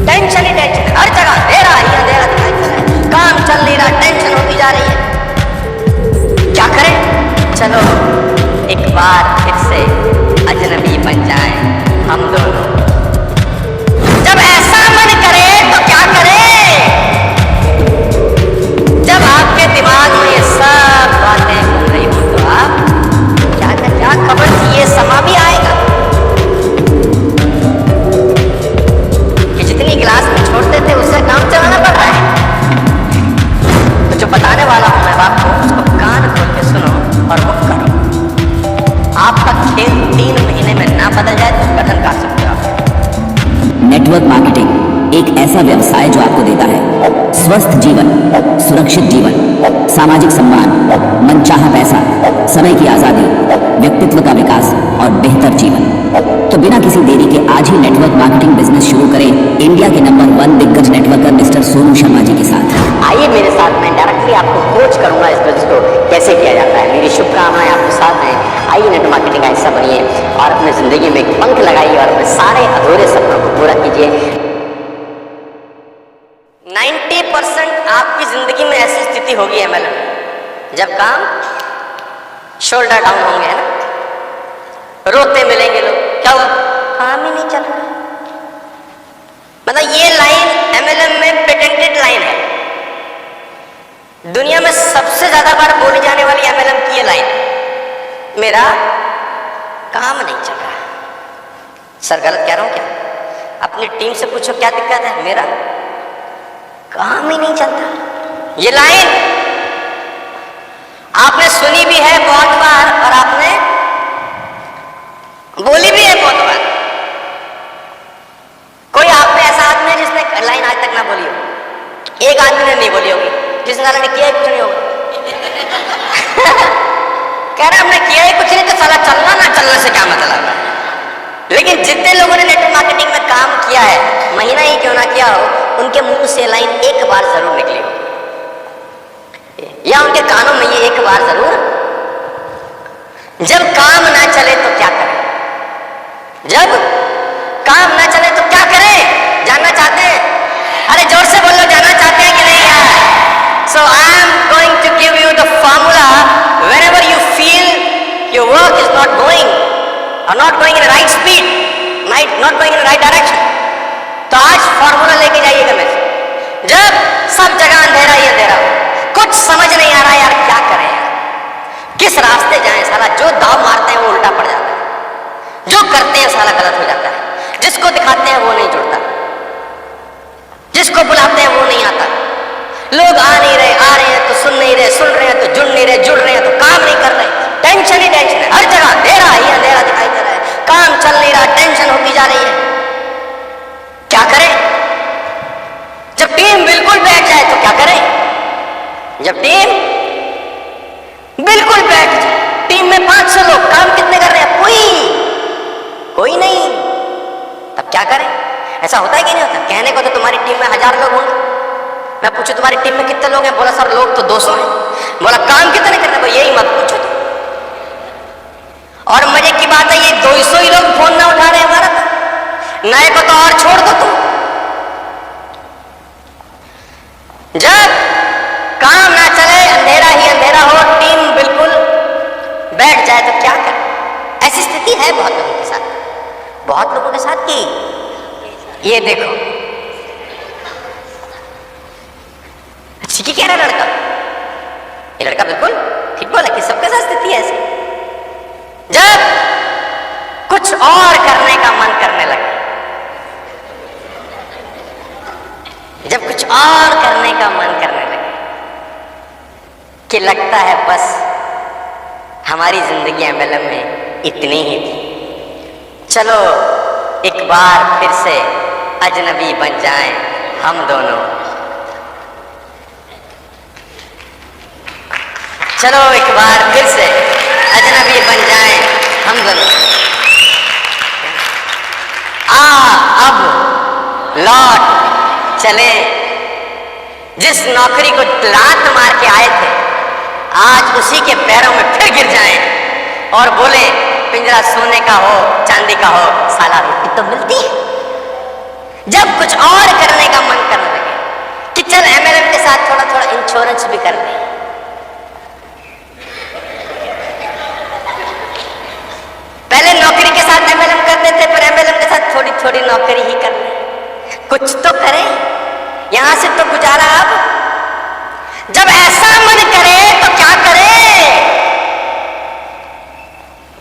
Tension ही tension, हर जगह अंधेरा ही अंधेरा दिखाई दे रहा है, काम चल नहीं रहा, टेंशन होती जा रही है। क्या करें? चलो एक बार फिर से अजनबी बन जाएं हम दोनों। जब ऐसा मन करे तो क्या करें? जब आपके दिमाग में ये सब बातें घूम रही हो तो आप क्या खबर थी, ये समा भी आएगा कि जितनी क्लास में छोड़ते थे उससे काम चलाना पड़ रहा है। तो जो बताने वाला हूं मैं आपको, उसको कान खोल के सुनो और वो करो। आपका खेल 3 महीने में ना बदल जाए तो गठन कर सकते हो आप। नेटवर्क मार्केटिंग एक ऐसा व्यवसाय जो आपको देता है स्वस्थ जीवन, सुरक्षित जीवन, सामाजिक सम्मान, मनचाहा पैसा, समय की आजादी, व्यक्तित्व का विकास और बेहतर जीवन। तो बिना किसी देरी के आज ही नेटवर्क मार्केटिंग बिजनेस शुरू करें इंडिया के नंबर 1 दिग्गज नेटवर्कर मिस्टर सोनू शर्मा जी के साथ। आइए मेरे साथ, मैं डायरेक्टली आपको कोच करूंगा इस बिजनेस को कैसे किया जाता है। मेरी शुभकामनाएं आपके साथ हैं। आइए नेटवर्क मार्केटिंग का हिस्सा बनिए और अपनी जिंदगी में एक पंख लगाइए और अपने सारे अधूरे सपनों को पूरा कीजिए। 90% आपकी जिंदगी में ऐसी स्थिति होगी एमएलएम, जब काम शोल्डर डाउन होंगे, है ना, रोते मिलेंगे लोग, क्या हुआ, काम ही नहीं चल रहा। मतलब ये लाइन एमएलएम में पेटेंटेड लाइन है, दुनिया में सबसे ज्यादा बार बोली जाने वाली एमएलएम की ये लाइन, मेरा काम नहीं चल रहा। सर गलत कह रहा हूं क्या? अपनी टीम से पूछो क्या दिक्कत है, मेरा काम ही नहीं चलता। ये लाइन आपने सुनी भी है बहुत बार और आपने बोली भी है बहुत बार। कोई आप में ऐसा आदमी है जिसने लाइन आज तक ना बोली हो? एक आदमी ने नहीं बोली होगी, जिसने साला ने किया ही कुछ नहीं होगा। कह रहा हमने किया ही कुछ नहीं तो साला चलना ना चलने से क्या मतलब है। लेकिन जितने लोगों ने नेटवर्क मार्केटिंग में काम किया है, महीना ही क्यों ना किया हो, उनके मुंह से लाइन एक बार जरूर निकली हो, या उनके कानों में ये एक बार जरूर, जब काम ना चले तो क्या करें? जब काम ना चले तो क्या करें? जानना चाहते हैं? अरे जोर से बोलो, जानना चाहते हैं कि नहीं यार? So I am going to give you the formula whenever you feel your work is not going or not going in the right speed, not going in the right direction, तो आज फॉर्मूला लेके जाइएगा मेरे से। जब सब जगह अंधेरा ही अंधेरा हो, कुछ समझ नहीं आ रहा यार क्या करें यार, किस रास्ते जाएं, साला जो दाव मारते हैं वो उल्टा पड़ जाता है, जो करते हैं साला गलत हो जाता है, जिसको दिखाते हैं वो नहीं जुड़ता, जिसको बुलाते हैं वो नहीं आता, लोग आ नहीं रहे, आ रहे हैं तो सुन नहीं रहे, सुन रहे हैं तो जुड़ नहीं रहे, जुड़ रहे हैं तो काम नहीं कर रहे, टेंशन ही टेंशन है, हर जगह अंधेरा ही अंधेरा दिखाई दे रहा है, काम चल नहीं रहा, टेंशन होती जा रही है। क्या करें? जब टीम बिल्कुल बैठ जाए तो क्या करें? जब टीम बिल्कुल बैठ जाए, टीम में 500 लोग, काम कितने कर रहे हैं? कोई नहीं, तब क्या करें? ऐसा होता है कि नहीं होता? कहने को तो तुम्हारी टीम में 1000 लोग होंगे, मैं पूछूं तुम्हारी टीम में कितने लोग हैं? बोला सर लोग तो 200 हैं। बोला काम कितने कर रहे हो? यही मत पूछो तो। और मजे की बात है ये 200 ही लोग फोन ना उठा रहे हमारा, तो नए को तो और छोड़ दो तुम। जब काम ना चले, अंधेरा ही अंधेरा हो, टीम बिल्कुल बैठ जाए तो क्या करें? ऐसी स्थिति है बहुत लोगों के साथ, बहुत लोगों के साथ की। ये देखो अच्छी कह रहा लड़का, ये लड़का बिल्कुल ठीक बोला कि सबके साथ स्थिति है ऐसी। जब कुछ और करने का मन करने लगे, जब कुछ और करने का मन करने लगे कि लगता है बस हमारी जिंदगी एमएलएम में इतनी ही थी, चलो एक बार फिर से अजनबी बन जाएं हम दोनों, चलो एक बार फिर से अजनबी बन जाएं हम दोनों। अब लौट चले, जिस नौकरी को लात मार के आए थे आज उसी के पैरों में फिर गिर जाएं और बोले पिंजरा सोने का हो चांदी का हो, साला रोटी तो मिलती है। जब कुछ और कि चल एमएलएम के साथ थोड़ा थोड़ा इंश्योरेंस भी कर ले। पहले नौकरी के साथ एमएलएम करते थे, पर एमएलएम के साथ थोड़ी थोड़ी नौकरी ही कर ले, कुछ तो करें, यहां से तो गुजारा। अब जब ऐसा मन करे तो क्या करें?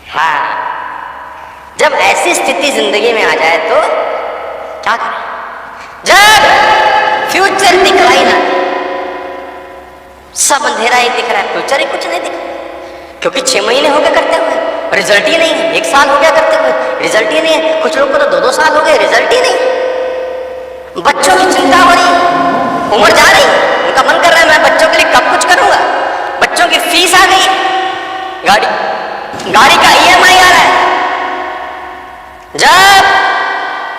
हाँ, जब ऐसी स्थिति जिंदगी में आ जाए तो क्या करें? जब फ्यूचर दिखाई ना, सब अंधेरा ही दिख रहा है, फ्यूचर ही कुछ नहीं दिख रहा, क्योंकि 6 महीने हो गए करते हुए, रिजल्ट ही नहीं है। 1 साल हो गया करते हुए, रिजल्ट ही नहीं है। कुछ लोग को तो 2-2 साल हो गए, रिजल्ट ही नहीं। बच्चों की चिंता हो रही, उम्र जा रही, उनका मन कर रहा है मैं बच्चों के लिए कब कुछ करूंगा। बच्चों की फीस आ गई, गाड़ी का ईएमआई आ रहा है। जब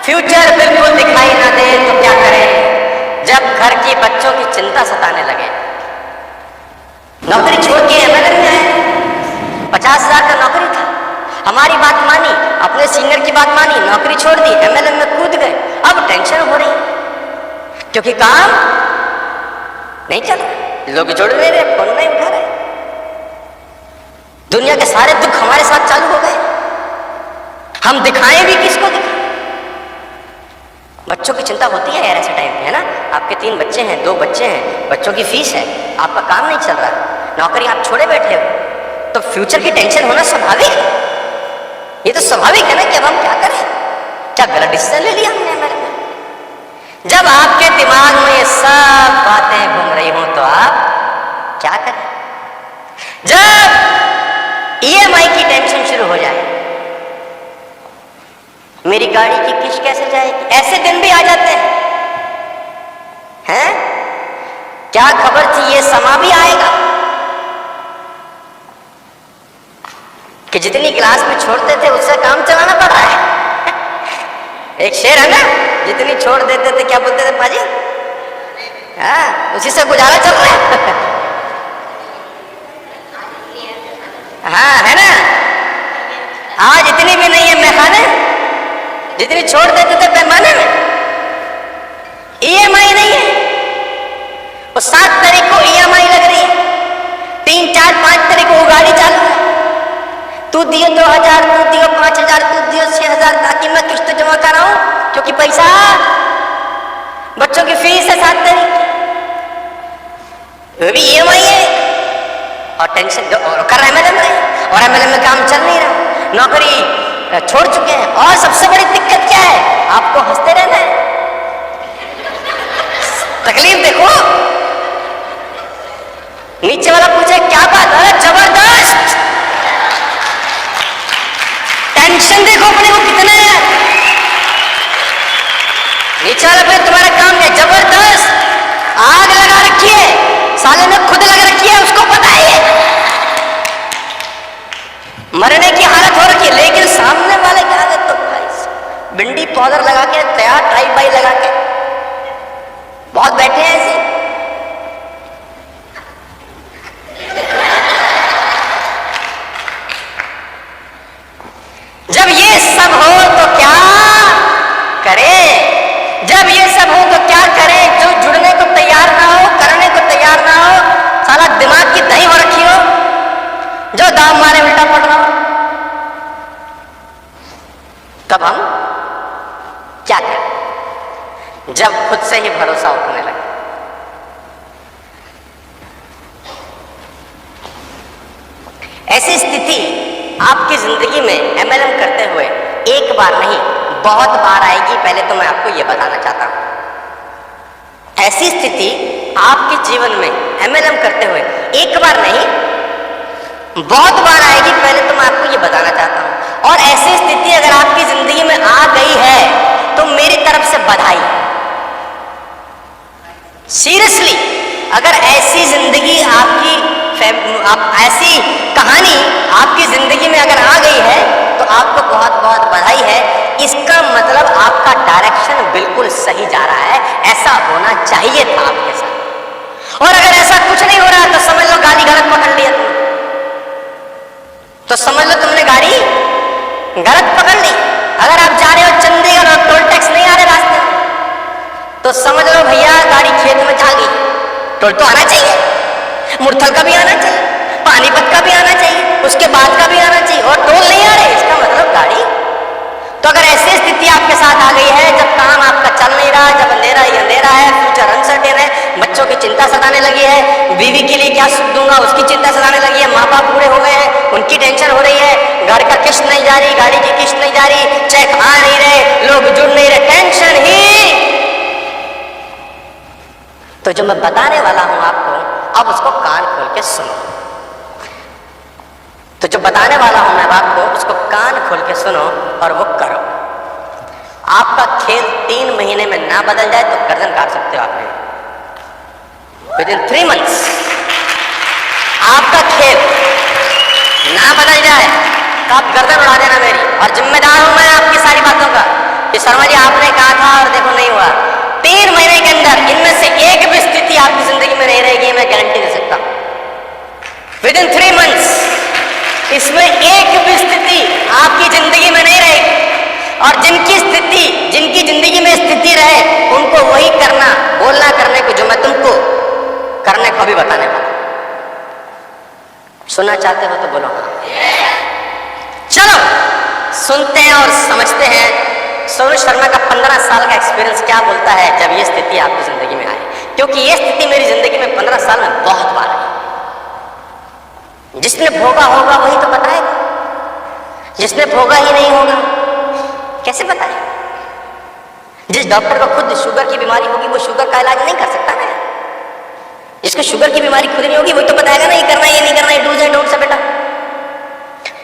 फ्यूचर बिल्कुल दिखाई ना दे तो क्या करें? जब घर की बच्चों की चिंता सताने लगे, नौकरी छोड़ के एमएलएम में आए, 50,000 का नौकरी था, हमारी बात मानी, अपने सीनियर की बात मानी, नौकरी छोड़ दी, एमएलएम में कूद गए। अब टेंशन हो रही क्योंकि काम नहीं चल रहा, लोग जोड़ नहीं रहे, फोन नहीं उठा रहे, दुनिया के सारे दुख हमारे साथ चालू हो गए, हम दिखाएं भी किसको दिखाएं? बच्चों की चिंता होती है यार ऐसे टाइम पे, है ना? आपके 3 बच्चे हैं, 2 बच्चे हैं, बच्चों की फीस है, आपका काम नहीं चल रहा, नौकरी आप छोड़े बैठे हो, तो फ्यूचर की टेंशन होना स्वाभाविक है। ये तो स्वाभाविक है ना कि अब हम क्या करें? क्या गलत डिसीजन ले लिया हमने हमारे में? जब आपके दिमाग में ये सब बातें घूम रही हो तो आप क्या करें? जब ईएमआई की टेंशन शुरू हो जाए, मेरी गाड़ी की किस्त कैसे जाएगी, ऐसे दिन भी आ जाते हैं। क्या खबर थी ये समा भी आएगा कि जितनी क्लास में छोड़ते थे उससे काम चलाना पड़ रहा है। एक शेर है ना, जितनी छोड़ देते थे क्या बोलते थे पाजी? उसी से गुजारा चल रहा है। हाँ है ना, आज इतनी भी नहीं है मैखाने, जितनी छोड़ देते थे पैमाने में। ईएमआई नहीं है, वो 7 तारीख को ईएमआई लग रही है, 3, 4, 5 तारीख को वो गाड़ी चालू है, तू दियो 2,000, तू दियो 5,000, तू दियो 6,000, ताकि मैं किस्त जमा कराऊं, क्योंकि पैसा, बच्चों की फीस है 7 तारीख की, वो भी ईएमआई है, और टेंशन कर एमएलएम में, और एमएलएम में काम चल नहीं रहा, नौकरी छोड़ चुके हैं। और सबसे बड़ी दिक्कत क्या है? आपको हंसते रहना है, तकलीफ देखो। नीचे वाला पूछे क्या बात है, जबरदस्त टेंशन देखो अपने को कितना है। नीचे वाला पूछे तुम्हारा काम है, जबरदस्त आग लगा रखी है, साले ने खुद लगा रखी है, उसको पता है मरने की हालत हो रखी है, लेकिन सामने वाले क्या है तो भाई भिंडी पाउडर लगा के तैयार, ट्राई बाई लगा के बहुत बैठे हैं ऐसे। जब ये सब हो तो क्या करें? जब ये सब हो तो क्या करें? जो जुड़ने को तैयार ना हो, करने को तैयार ना हो, साला दिमाग की दही हो रखी हो, जो दाम मारे उल्टा पड़ रहा हो, तब हम क्या करें? जब खुद से ही भरोसा उठने लगे। ऐसी स्थिति आपकी जिंदगी में एमएलएम करते हुए एक बार नहीं बहुत बार आएगी, पहले तो मैं आपको यह बताना चाहता हूं। ऐसी स्थिति आपके जीवन में एमएलएम करते हुए एक बार नहीं बहुत बार आएगी, पहले तो मैं आपको ये बताना चाहता हूं। और ऐसी स्थिति अगर आपकी जिंदगी में आ गई है तो मेरी तरफ से बधाई। सीरियसली, अगर ऐसी जिंदगी आपकी ऐसी कहानी आपकी जिंदगी में अगर आ गई है तो आपको बहुत बहुत बधाई है। इसका मतलब आपका डायरेक्शन बिल्कुल सही जा रहा है, ऐसा होना चाहिए था आपके साथ। और अगर ऐसा कुछ नहीं हो रहा तो समझ लो गाड़ी गलत पकड़ लिया तुमने, तो समझ लो तुमने गाड़ी गलत पकड़ ली। अगर आप जा रहे हो चंडीगढ़ और टोल टैक्स नहीं आ रहे रास्ते में, तो समझ लो भैया गाड़ी खेत में जा गई। टोल तो आना चाहिए, मुरथल का भी आना चाहिए, पानीपत का भी आना चाहिए, उसके बाद का भी आना चाहिए, और टोल नहीं आ रहे, इसका मतलब गाड़ी। तो अगर ऐसी स्थिति आपके साथ आ गई है, जब काम आपका चल नहीं रहा, जब अंधेरा ही अंधेरा है, फ्यूचर अनसर्टेन है, बच्चों की चिंता सताने लगी है, बीवी के लिए क्या सुख दूंगा उसकी चिंता सताने लगी है, माँ बाप बूढ़े हो गए हैं उनकी टेंशन हो रही है, घर का किस्त नहीं जा रही, गाड़ी की किस्त नहीं जा रही, चेक आ नहीं रहे, लोग जुड़ नहीं रहे, टेंशन ही। तो जो मैं बताने वाला हूं आपको, अब उसको कान खोल के सुनो। तो जो बताने वाला हूं मैं आपको, उसको कान खोल के सुनो और वो करो। आपका खेल 3 महीने में ना बदल जाए तो गर्दन काट सकते हो आपने। विदिन 3 months आपका खेल ना बदल जाए तो आप गर्दन उड़ा देना मेरी, और जिम्मेदार हूं मैं आपकी सारी बातों का कि शर्मा जी आपने कहा था और देखो नहीं हुआ। 3 महीने के अंदर इनमें से एक भी स्थिति आपकी जिंदगी में नहीं रहेगी, मैं गारंटी दे सकता हूं। विदिन 3 months इसमें एक भी स्थिति आपकी जिंदगी में नहीं रहेगी, और जिनकी जिंदगी में स्थिति रहे उनको वही करना, बोलना करने को जो मैं तुमको करने को भी बताने वाला। सुनना चाहते हो तो बोलो हाँ। चलो सुनते हैं और समझते हैं सोनू शर्मा का 15 साल का एक्सपीरियंस क्या बोलता है जब ये स्थिति आपकी जिंदगी में आए, क्योंकि ये स्थिति मेरी जिंदगी में 15 साल में बहुत बार आई। जिसने भोगा होगा वही तो बताएगा, जिसने भोगा ही नहीं होगा कैसे बताए। जिस डॉक्टर को खुद शुगर की बीमारी होगी वो शुगर का इलाज नहीं कर सकता ना। जिसको शुगर की बीमारी खुद नहीं होगी वही तो बताएगा ना, ये करना ये नहीं करना, ये डूज है डोंट से बेटा।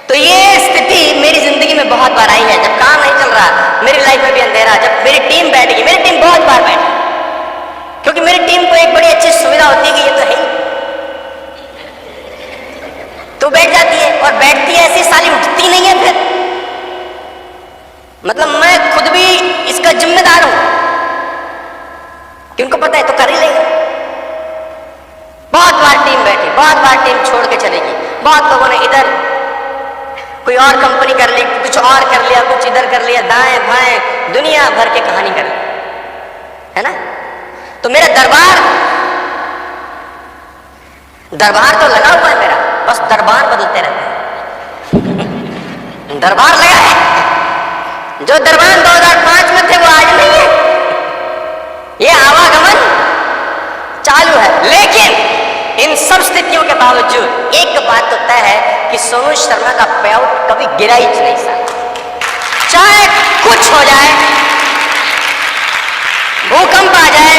तो ये स्थिति मेरी जिंदगी में बहुत बार आई है, जब काम नहीं चल रहा, मेरी लाइफ में भी अंधेरा, जब मेरी टीम बैठ गई, मेरी टीम बहुत बार बैठी, क्योंकि मेरी टीम को एक बड़ी अच्छी सुविधा होती है कि ये तो है तो बैठ जाती है, और बैठती है ऐसी साली उठती नहीं है फिर। मतलब मैं खुद भी इसका जिम्मेदार हूं कि उनको पता है तो कर ही लेगा। बहुत बार टीम बैठी, बहुत बार टीम छोड़ के चलेगी, बहुत लोगों ने इधर कोई और कंपनी कर ली, कुछ और कर लिया, कुछ इधर कर लिया, दाएं बाएं दुनिया भर की कहानी कर ली, है ना। तो मेरा दरबार तो लगा हुआ है मेरा, बस दरबार बदलते रहते हैं। दरबार लगा है, जो दरबार 2005 में थे वो आज नहीं है, ये आवागमन चालू है। लेकिन इन सब स्थितियों के बावजूद एक बात तो तय है कि सोनू शर्मा का पे आउट कभी गिरा ही नहीं सकता। चाहे कुछ हो जाए, भूकंप आ जाए,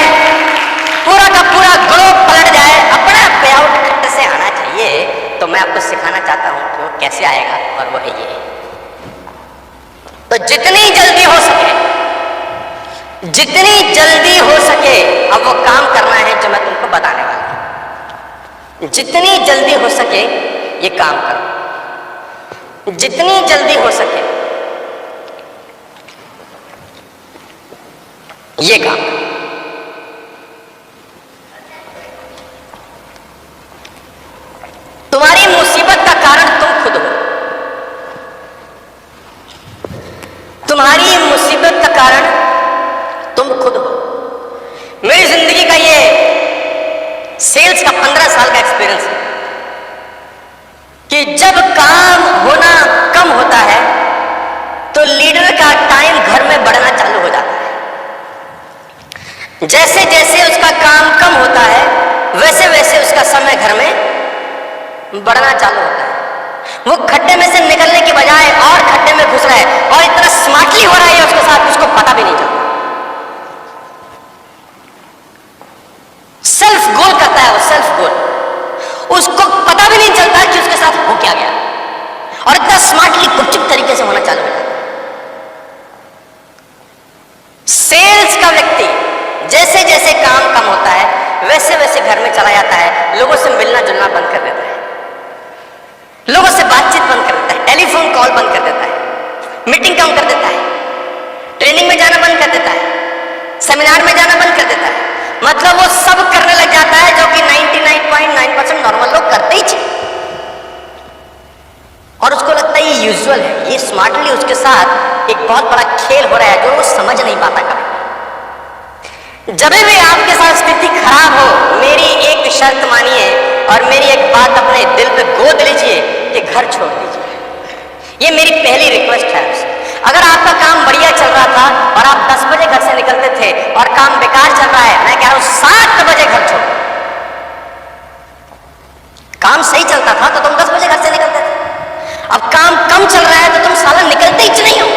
पूरा का पूरा ग्लोब पलट जाए, अपना पे आउट खट्टे से आना चाहिए। तो मैं आपको सिखाना चाहता हूं कि वो कैसे आएगा, और वो है ये। तो जितनी जल्दी हो सके, जितनी जल्दी हो सके अब वो काम करना है जो मैं तुमको बताने वाला हूं। जितनी जल्दी हो सके ये काम करो, जितनी जल्दी हो सके ये काम करो। तुम्हारी मुसीबत का कारण तुम खुद हो, तुम्हारी मुसीबत का कारण तुम खुद हो। मेरी जिंदगी का ये सेल्स का 15 साल का एक्सपीरियंस है कि जब काम होना कम होता है तो लीडर का टाइम घर में बढ़ना चालू हो जाता है। जैसे जैसे उसका काम कम होता है वैसे वैसे उसका समय घर में बढ़ना चालू होता है। वो खड्डे में से निकलने की बजाय और खड्डे में घुस रहा है, और इतना स्मार्टली हो रहा है उसके साथ, उसको पता भी नहीं चलता। सेल्फ गोल करता है वो, सेल्फ गोल, उसको पता भी नहीं चलता कि उसके साथ हो क्या गया, और इतना स्मार्टली गुपचुप तरीके से होना चालू हो जाता है। सेल्स का व्यक्ति जैसे जैसे काम कम होता है वैसे वैसे घर में चला जाता है, लोगों से मिलना जुलना बंद कर देता है, लोगों से बातचीत बंद कर देता है, टेलीफोन कॉल बंद कर देता है, मीटिंग कम कर देता है, ट्रेनिंग में जाना बंद कर देता है, सेमिनार में जाना बंद कर देता है। मतलब वो सब करने लग जाता है जो कि 99.9% नॉर्मल लोग करते ही थे, और उसको लगता है ये यूजुअल है, ये स्मार्टली उसके साथ एक बहुत बड़ा खेल हो रहा है जो वो समझ नहीं पाता कभी। जब भी आपके साथ स्थिति खराब हो, मेरी एक शर्त मानिए और मेरी एक बात अपने दिल पे गोद लीजिए कि घर छोड़ दीजिए। ये मेरी पहली रिक्वेस्ट है आपसे। अगर आपका काम बढ़िया चल रहा था और आप 10 बजे घर से निकलते थे और काम बेकार चल रहा है, मैं कह रहा हूं 7 बजे घर छोड़ो। काम सही चलता था तो तुम 10 बजे घर से निकलते थे। अब काम कम चल रहा है तो तुम साला निकलते ही नहीं हो।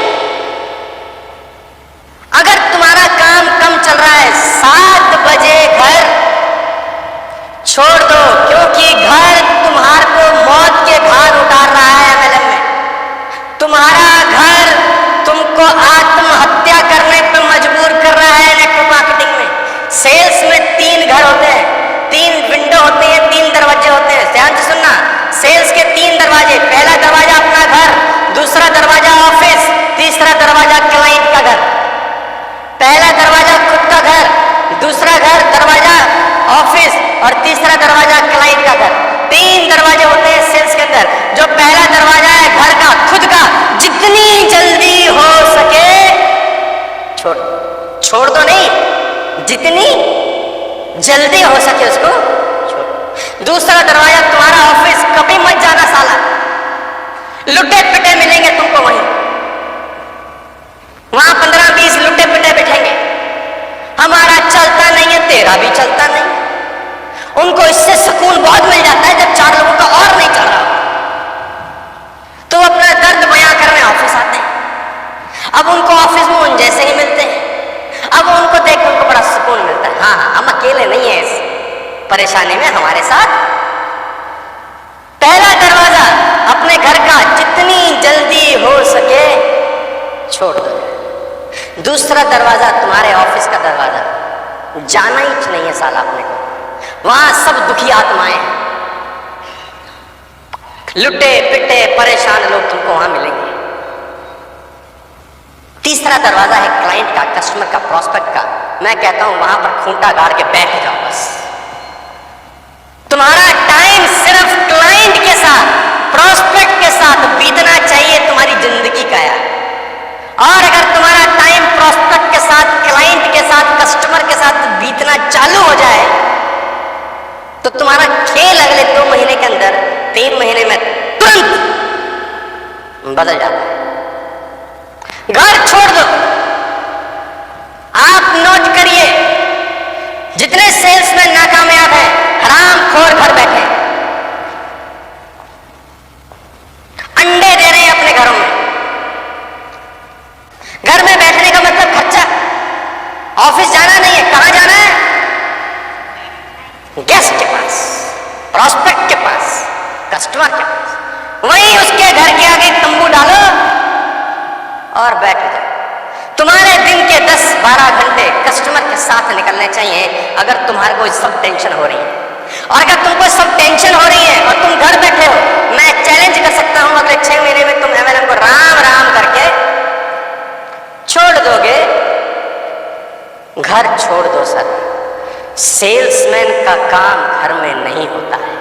अगर तुम्हारा काम कम चल रहा है, 7 बजे घर छोड़ दो, क्योंकि घर तुम्हारे को मौत के घाट उतार रहा है। एमएलएम में तुम्हारा घर तुमको आत्महत्या करने पर मजबूर कर रहा है। नेटवर्क मार्केटिंग में, सेल्स में 3 घर होते हैं, 3 विंडो होते हैं, 3 दरवाजे होते हैं। ध्यान से सुनना, सेल्स के 3 दरवाजे। पहला दरवाजा अपना घर, दूसरा दरवाजा ऑफिस, तीसरा दरवाजा क्लाइंट का घर। पहला दरवाजा खुद का घर, दूसरा घर दरवाजा ऑफिस और तीसरा दरवाजा क्लाइंट का घर। 3 दरवाजे होते हैं सेल्स के अंदर। जो पहला दरवाजा है घर का, खुद का, जितनी जल्दी हो सके छोड़ दो नहीं, जितनी जल्दी हो सके उसको छोड़। दूसरा दरवाजा तुम्हारा ऑफिस, कभी मत जाना साला, लुटे पिटे मिलेंगे तुमको वहीं। वहां 15-20 लुटे पिटे बैठेंगे। हमारा चलता नहीं है, तेरा भी चलता नहीं। उनको इससे सुकून बहुत मिल जाता है जब 4 लोगों का और नहीं चल रहा तो अपना दर्द बयां करने ऑफिस आते हैं। अब उनको ऑफिस में उन जैसे ही मिलते हैं। अब उनको देख के उनको बड़ा सुकून मिलता है। हाँ, हम अकेले नहीं है इस परेशानी में, हमारे साथ। पहला दरवाजा अपने घर का जितनी जल्दी हो सके छोड़ दो। दूसरा दरवाजा तुम्हारे ऑफिस का दरवाजा, जाना ही नहीं है साला अपने को। वहां सब दुखी आत्माएं हैं, लुटे पिटे परेशान लोग तुमको वहां मिलेंगे। तीसरा दरवाजा है क्लाइंट का, कस्टमर का, प्रॉस्पेक्ट का। मैं कहता हूं वहां पर खूंटा गाड़ के बैठ जाओ बस। तुम्हारा टाइम सिर्फ क्लाइंट के साथ, प्रॉस्पेक्ट के साथ बीतना चाहिए तुम्हारी जिंदगी का यार। और अगर तुम्हारा टाइम प्रॉस्पेक्ट के साथ, क्लाइंट के साथ, कस्टमर के साथ बीतना चालू हो जाए तो तुम्हारा खेल अगले 2 महीने के अंदर, 3 महीने में तुरंत बदल जाता है। घर छोड़ दो। आप नोट करिए, जितने सेल्समैन नाकामयाब हैं, हरामखोर घर बैठे, अंडे दे रहे हैं अपने घरों में। घर में बैठने का मतलब खर्चा, ऑफिस जाना नहीं है। कहां जाना है? गेस्ट के पास, प्रॉस्पेक्ट के पास, कस्टमर के पास। वहीं उसके घर के आगे तंबू डालो और बैठ जाओ। तुम्हारे दिन के 10-12 घंटे कस्टमर के साथ निकलने चाहिए अगर तुम्हारे को सब टेंशन हो रही है। और अगर तुमको सब टेंशन हो रही है और तुम घर बैठे हो, मैं चैलेंज कर सकता हूं अगले 6 महीने में तुम एमएलएम को राम राम करके छोड़ दोगे। घर छोड़ दो सर। सेल्समैन का काम घर में नहीं होता है।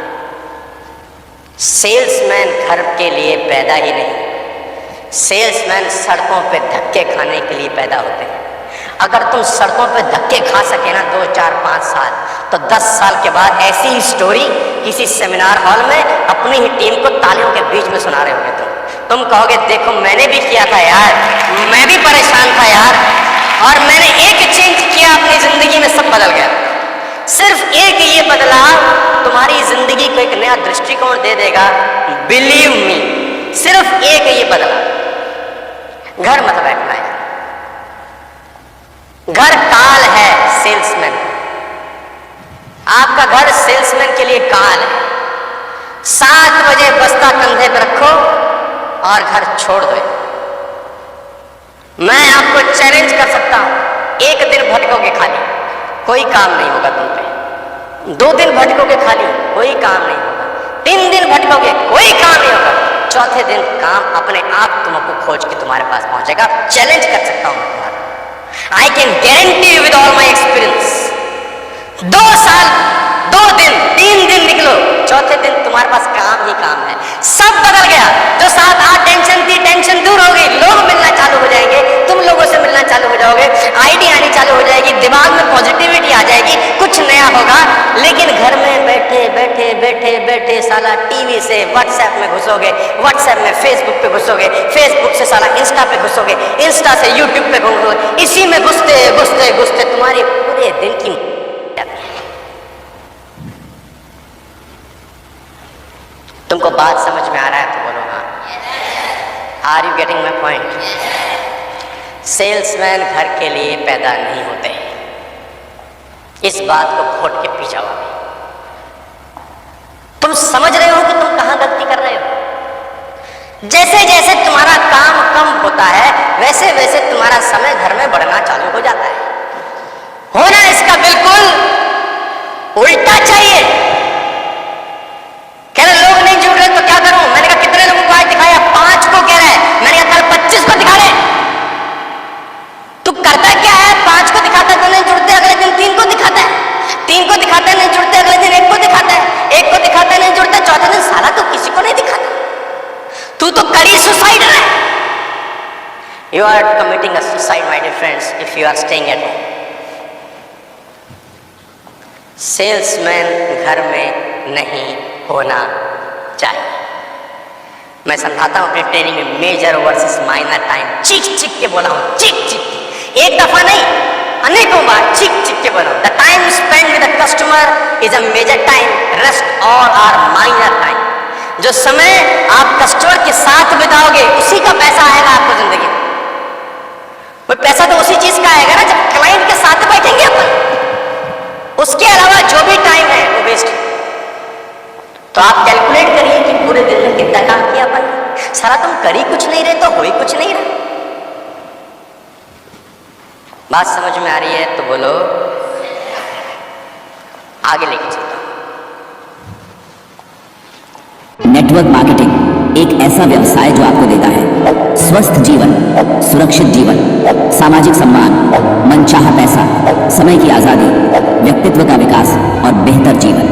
सेल्समैन घर के लिए पैदा ही नहीं। सेल्समैन सड़कों पे धक्के खाने के लिए पैदा होते हैं। अगर तुम सड़कों पे धक्के खा सके ना 2, 4, 5 साल, तो 10 साल के बाद ऐसी ही स्टोरी किसी सेमिनार हॉल में अपनी ही टीम को तालियों के बीच में सुना रहे होगे। तुम कहोगे देखो मैंने भी किया था यार, मैं भी परेशान था यार, और मैंने एक चेंज किया अपनी जिंदगी में, सब बदल गया। सिर्फ एक ये बदलाव तुम्हारी जिंदगी को एक नया दृष्टिकोण दे देगा। बिलीव मी, सिर्फ एक ये बदलाव। घर मत बैठना है। घर काल है सेल्समैन। आपका घर सेल्समैन के लिए काल है। 7 बजे बस्ता कंधे पर रखो और घर छोड़ दो। मैं आपको चैलेंज कर सकता हूं, 1 दिन भटकोगे खाली, कोई काम नहीं होगा तुम पे। 2 दिन भटकोगे खाली, कोई काम नहीं होगा। 3 दिन भटकोगे, कोई काम नहीं होगा। 4थे दिन काम अपने आप तुमको खोज के तुम्हारे पास पहुंचेगा। चैलेंज कर सकता हूं मैं तुम्हारा। I can guarantee with all my experience. 2 साल, 2 दिन, 3 दिन निकलो, 4थे दिन तुम्हारे पास काम ही काम है। सब बदल गया। जो 7-8 टेंशन थी, टेंशन दूर हो गई। लोग मिलना चालू हो जाएंगे, तुम लोगों से मिलना चालू हो जाओगे, आइडिया आनी चालू हो जाएगी, दिमाग में पॉजिटिविटी आ जाएगी, कुछ नया होगा। लेकिन घर में बैठे बैठे बैठे बैठे साला टीवी से व्हाट्सएप में घुसोगे, व्हाट्सएप में फेसबुक पे घुसोगे, फेसबुक से साला इंस्टा पे घुसोगे, इंस्टा से यूट्यूब पे घुसोगे, इसी में घुसते घुसते घुसते तुम्हारे पूरे दिन की तुमको बात समझ में आ रहा है तो बोलो हाँ। Are you getting my point? Salesman घर के लिए पैदा नहीं होते, इस बात को खोट के पी जाओ। तुम समझ रहे हो कि तुम कहां गलती कर रहे हो? जैसे जैसे तुम्हारा काम कम होता है वैसे वैसे तुम्हारा समय घर में बढ़ना चालू हो जाता है। होना इसका बिल्कुल उल्टा चाहिए। कह रहे लोग नहीं जुड़ रहे तो क्या करूं? मैंने कहा कितने लोगों को आज दिखाया? 5 को कह रहा है, मैंने कहा कल 25 को दिखा रहे। तू करता क्या है? 5 को दिखाता तो नहीं जुड़ते, अगले दिन 3 को दिखाता है, 3 को दिखाता नहीं जुड़ते, अगले दिन 1 को दिखाता है, 1 को दिखाता नहीं जुड़ता, चौथे दिन साला तो किसी को नहीं दिखाता। तू तो कड़ी सुसाइड है। You are committing a suicide my dear friends if you are staying at home. Salesman घर में नहीं होना चाहिए। मैं समझाता हूं अपने ट्रेनिंग में मेजर वर्सेस माइनर टाइम, चीख चीख के बोला हूं, चीख चीख के, एक दफा नहीं अनेकों बार चीख चीख के बोला हूं। The time spend with the customer is a major time, rest all are minor time. जो समय आप कस्टमर के साथ बिताओगे उसी का पैसा आएगा आपको जिंदगी में। वो पैसा तो उसी चीज का आएगा ना जब क्लाइंट के साथ बैठेंगे अपन। उसके अलावा जो भी टाइम है वो वेस्ट। तो आप कैलकुलेट करिए कि पूरे दिन में कितना काम किया अपन। सारा तुम कर ही कुछ नहीं रहे तो हो ही कुछ नहीं रहा। बात समझ में आ रही है तो बोलो। आगे लेके चलता हूं। नेटवर्क मार्केटिंग एक ऐसा व्यवसाय जो आपको देता है स्वस्थ जीवन, सुरक्षित जीवन, सामाजिक सम्मान, मनचाहा पैसा, समय की आजादी, व्यक्तित्व का विकास और बेहतर जीवन।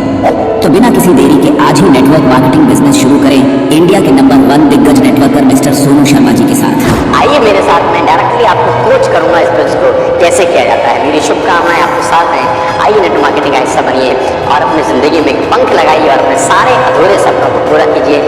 तो बिना किसी देरी के आज ही नेटवर्क मार्केटिंग बिजनेस शुरू करें इंडिया के नंबर 1 दिग्गज नेटवर्कर मिस्टर सोनू शर्मा जी के साथ। आइए मेरे साथ, मैं डायरेक्टली आपको कोच करूंगा इस बिजनेस को कैसे किया जाता है। मेरी शुभकामनाएं आपके साथ हैं। आइए नेटवर्क मार्केटिंग का हिस्सा बनिए और अपनी जिंदगी में पंख लगाइए और अपने सारे अधूरे सपनों को पूरा कीजिए।